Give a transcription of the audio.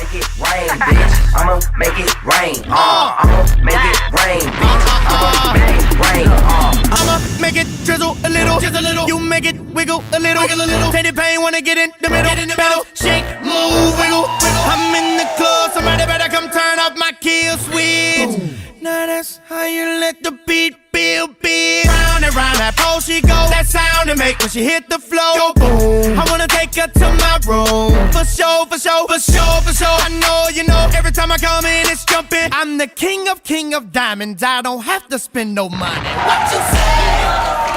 make it rain, bitch. I'ma make it rain. I'ma make it rain, bitch. I'ma make it rain. I'ma make it drizzle a little, just a little. You make it wiggle a little, wiggle a little. Take the pain, wanna get in the middle, Shake, move, wiggle, wiggle. I'm in the club, somebody better come turn off my kill switch. Now that's how you let the beat build big. Round and round that pole she go. That sound to make when she hit the floor. Go boom. I wanna take her to my room. For sure, for sure, for sure, for sure. I know you know. Every time I come in, it's jumping. I'm the king of diamonds. I don't have to spend no money. What you say?